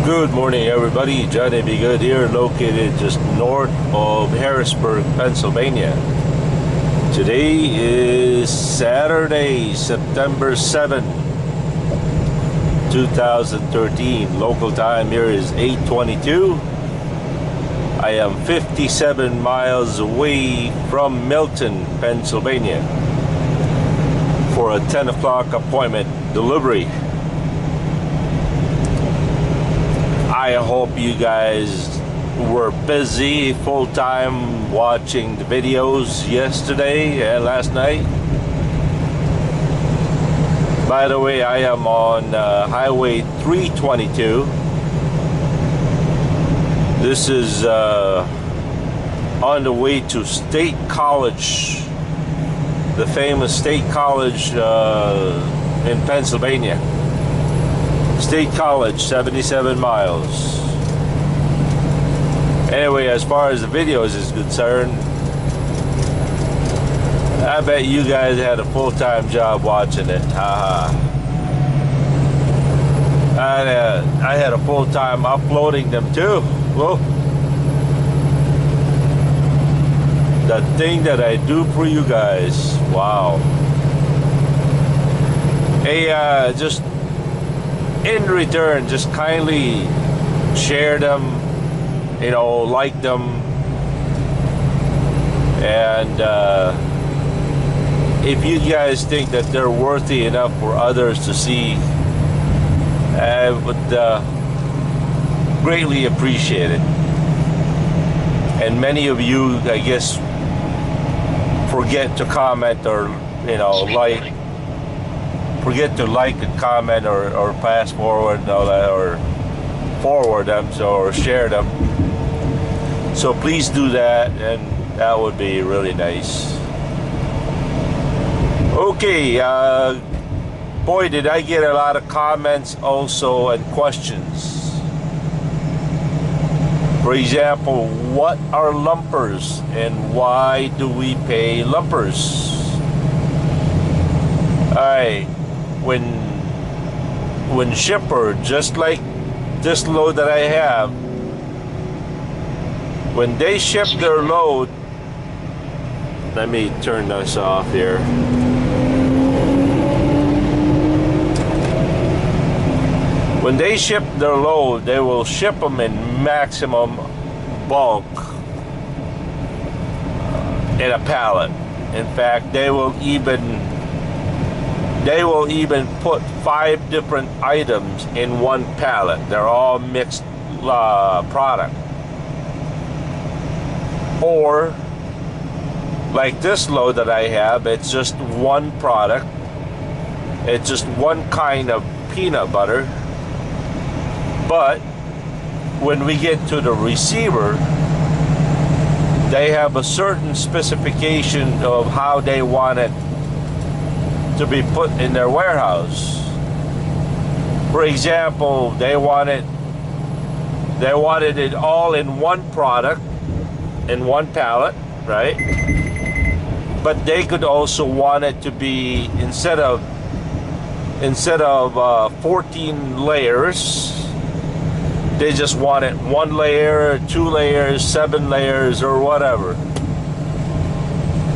Good morning, everybody. Johnny Be Good here, located just north of Harrisburg, Pennsylvania. Today is Saturday, September 7, 2013. Local time here is 8:22. I am 57 miles away from Milton, Pennsylvania for a 10 o'clock appointment delivery. I hope you guys were busy full-time watching the videos yesterday and last night. By the way, I am on Highway 322. This is on the way to State College, the famous State College in Pennsylvania. State College, 77 miles. Anyway, as far as the videos is concerned, I bet you guys had a full-time job watching it. Haha. I had a full-time uploading them too. Whoa. The thing that I do for you guys. Wow. Hey, just in return, just kindly share them, you know, like them, and if you guys think that they're worthy enough for others to see, I would greatly appreciate it. And many of you, I guess, forget to comment or, you know, forget to like and comment or pass forward and all that, or forward them, or share them. So please do that, and that would be really nice. Okay, boy, did I get a lot of comments also and questions. For example, what are lumpers and why do we pay lumpers? Alright, when shipper, just like this load that I have, when they ship their load, let me turn this off here. When they ship their load, they will ship them in maximum bulk in a pallet. In fact, they will even put 5 different items in one pallet. They're all mixed product. Or like this load that I have, it's just one product. It's just one kind of peanut butter. But when we get to the receiver, they have a certain specification of how they want it to be put in their warehouse. For example, they wanted it all in one product, in one pallet, right? But they could also want it to be, instead of 14 layers, they just want it 1 layer, 2 layers, 7 layers, or whatever.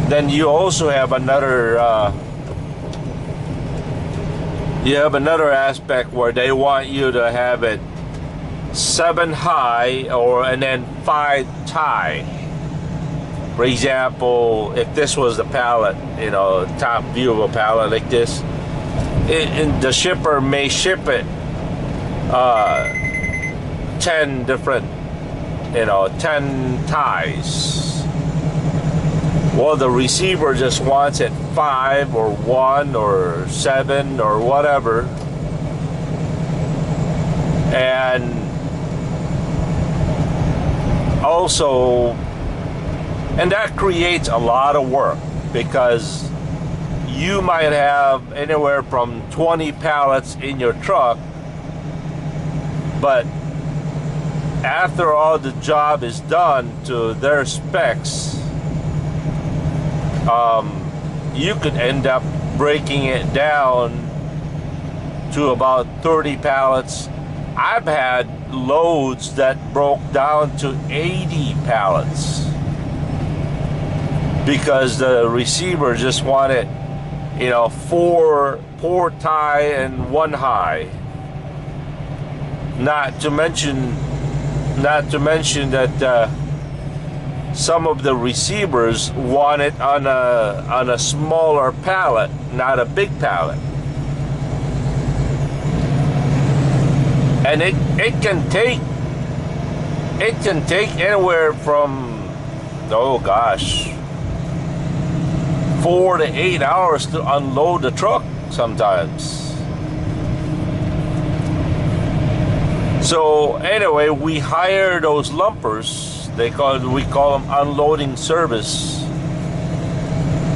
Then you also have another aspect where they want you to have it 7 high and then 5 high. For example, if this was the pallet, you know, top view of a pallet like this, the shipper may ship it 10 different, 10 ties. Well, the receiver just wants it 5 or 1 or 7 or whatever. And also, that creates a lot of work, because you might have anywhere from 20 pallets in your truck, but after all the job is done to their specs, you could end up breaking it down to about 30 pallets I've had loads that broke down to 80 pallets because the receiver just wanted, you know, four tie and one high. Not to mention that some of the receivers want it on a smaller pallet, not a big pallet. And it can take anywhere from, oh gosh, 4 to 8 hours to unload the truck sometimes. So anyway, we hire those lumpers. We call them unloading service,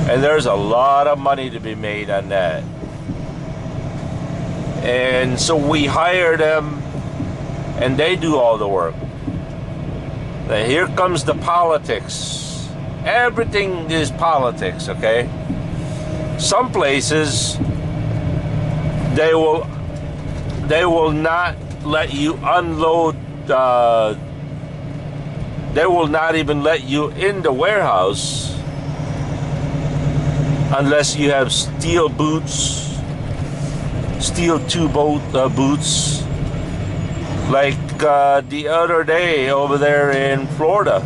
and there's a lot of money to be made on that. And so we hire them, and they do all the work. Now here comes the politics. Everything is politics, okay? Some places they will not let you unload. They will not even let you in the warehouse unless you have steel boots, steel boots, like the other day over there in Florida.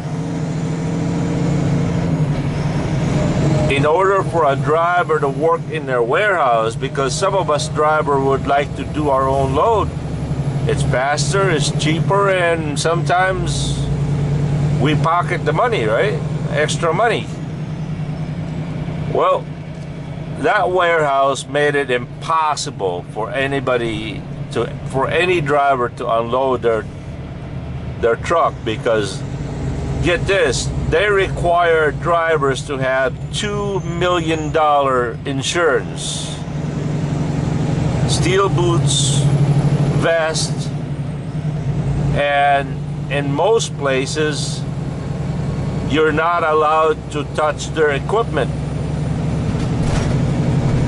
In order for a driver to work in their warehouse, because some of us driver would like to do our own load, it's faster, it's cheaper, and sometimes we pocket the money, right? Extra money. Well, that warehouse made it impossible for any driver to unload their truck, because get this, they require drivers to have $2 million insurance, steel boots, vest, and in most places you're not allowed to touch their equipment.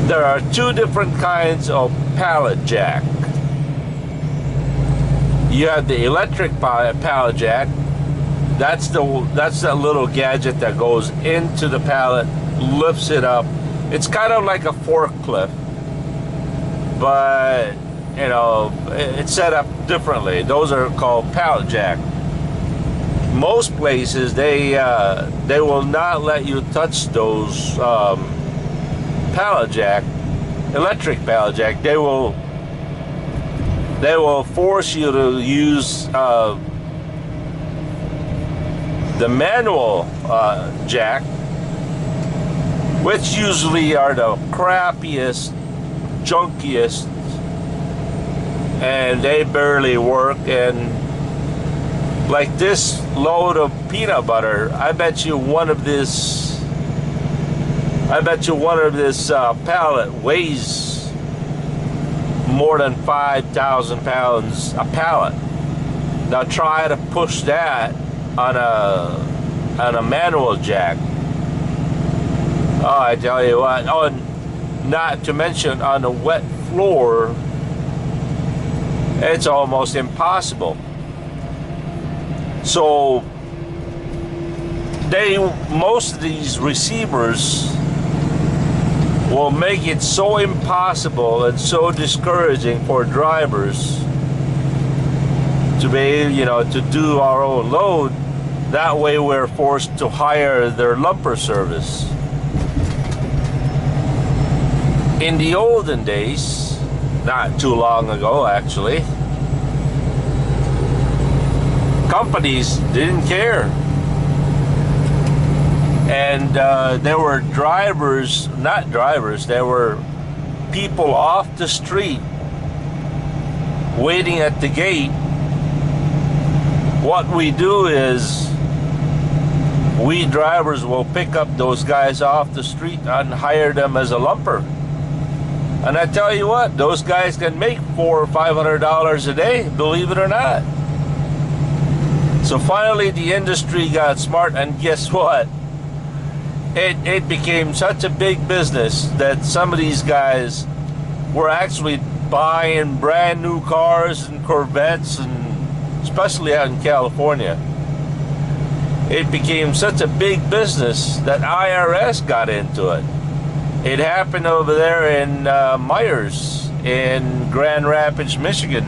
There are two different kinds of pallet jack. You have the electric pallet jack. That's that little gadget that goes into the pallet, lifts it up. It's kind of like a forklift, but you know, it's set up differently. Those are called pallet jack. Most places they will not let you touch those pallet jack, electric pallet jack. They will force you to use the manual jack, which usually are the crappiest, junkiest, and they barely work. And like this load of peanut butter, I bet you one of this pallet weighs more than 5,000 pounds a pallet. Now try to push that on a manual jack. Oh, I tell you what. Oh, and not to mention on a wet floor, it's almost impossible. So most of these receivers will make it so impossible and so discouraging for drivers to be, you know, to do our own load. That way we're forced to hire their lumper service. In the olden days, not too long ago actually, companies didn't care. And there were there were people off the street waiting at the gate. What we do is we drivers will pick up those guys off the street and hire them as a lumper. And I tell you what, those guys can make $400 or $500 a day, believe it or not. So finally the industry got smart, and guess what? It became such a big business that some of these guys were actually buying brand new cars and Corvettes, and especially out in California. It became such a big business that IRS got into it. It happened over there in Myers in Grand Rapids, Michigan.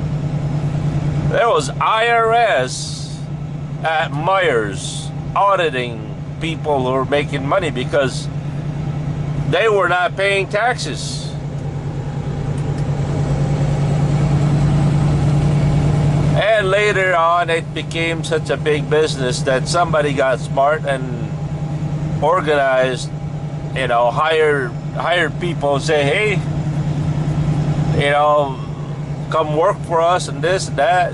There was IRS at Myers auditing people who were making money because they were not paying taxes. And later on, it became such a big business that somebody got smart and organized, you know, hired people and say, hey, you know, come work for us and this and that.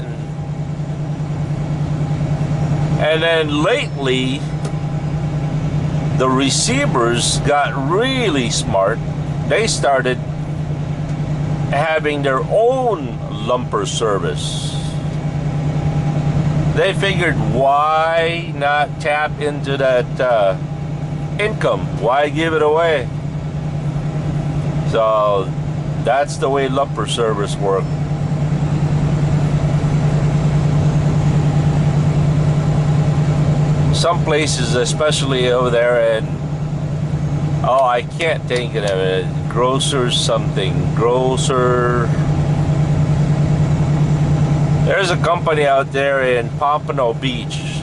And then lately, the receivers got really smart. They started having their own lumper service. They figured, why not tap into that income? Why give it away? So that's the way lumper service works. Some places, especially over there in, oh, I can't think of it, Grocer something, Grocer. There's a company out there in Pompano Beach.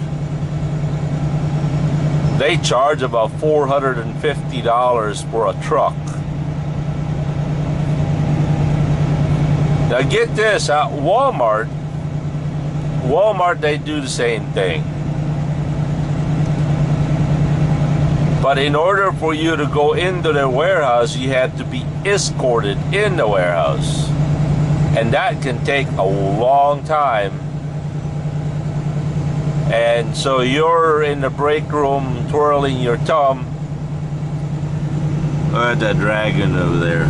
They charge about $450 for a truck. Now get this, at Walmart, they do the same thing. But in order for you to go into their warehouse, you had to be escorted in the warehouse. And that can take a long time. And so you're in the break room twirling your thumb. Look at that dragon over there.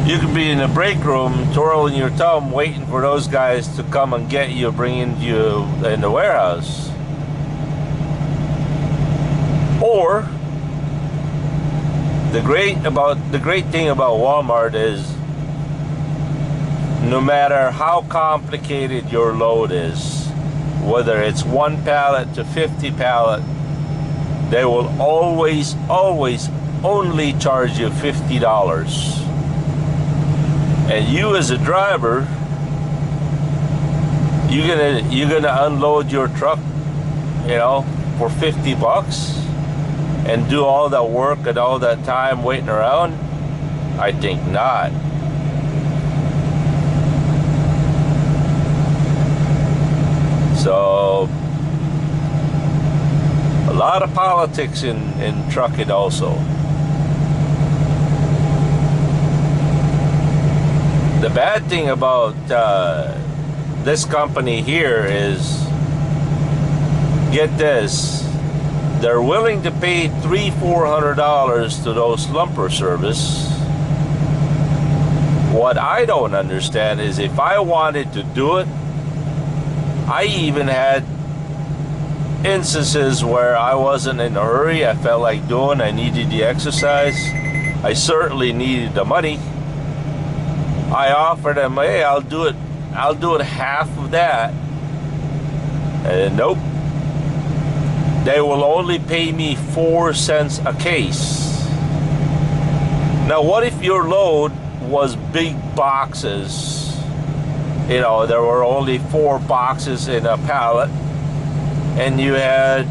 You could be in the break room twirling your thumb waiting for those guys to come and get you, bringing you in the warehouse. Or the great thing about Walmart is no matter how complicated your load is, whether it's 1 pallet to 50 pallet, they will always only charge you $50. And you as a driver, you're gonna unload your truck, you know, for 50 bucks and do all that work and all that time waiting around? I think not. So a lot of politics in trucking also. The bad thing about this company here is, get this, they're willing to pay $300-400 to those lumper service. What I don't understand is if I wanted to do it, I even had instances where I wasn't in a hurry, I felt like doing, I needed the exercise, I certainly needed the money. I offered them, hey, I'll do it half of that. And nope. They will only pay me 4 cents a case. Now what if your load was big boxes? You know, there were only 4 boxes in a pallet, and you had,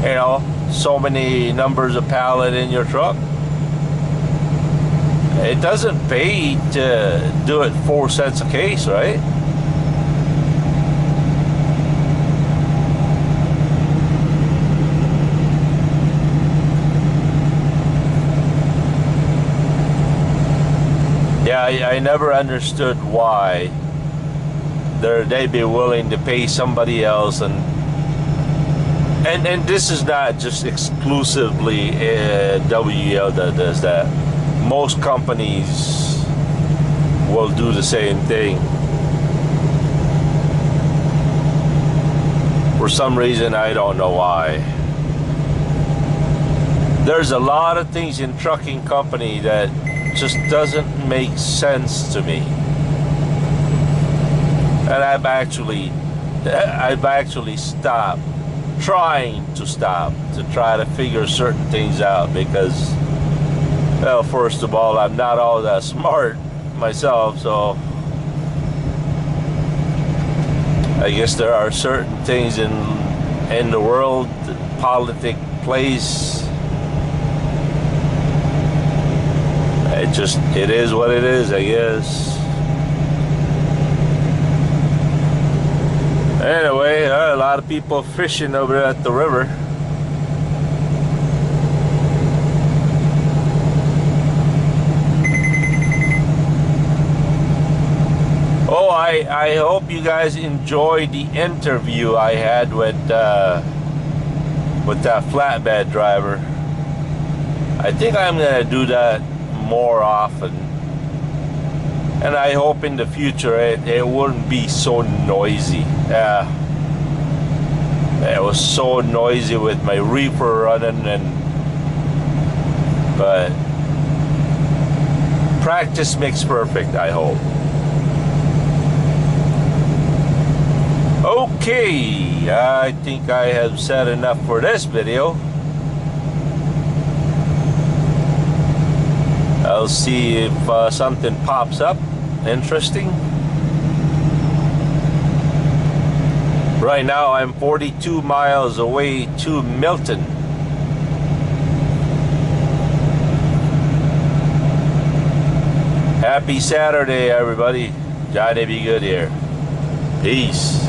you know, so many numbers of pallet in your truck. It doesn't pay to do it 4 cents a case, right? Yeah, I never understood why they'd be willing to pay somebody else, and this is not just exclusively WL that does that. Most companies will do the same thing. For some reason, I don't know why. There's a lot of things in trucking company that just doesn't make sense to me. And I've actually stopped trying to try to figure certain things out, because, well, first of all, I'm not all that smart myself, so I guess there are certain things in the world, politics plays. It is what it is, I guess. Anyway, a lot of people fishing over at the river. Oh, I hope you guys enjoyed the interview I had with that flatbed driver. I think I'm gonna do that more often, and I hope in the future it wouldn't be so noisy. It was so noisy with my reefer running, but practice makes perfect, I hope. Okay, I think I have said enough for this video. I'll see if something pops up interesting. Right now I'm 42 miles away to Milton. Happy Saturday, everybody. Johnny Be Good here. Peace.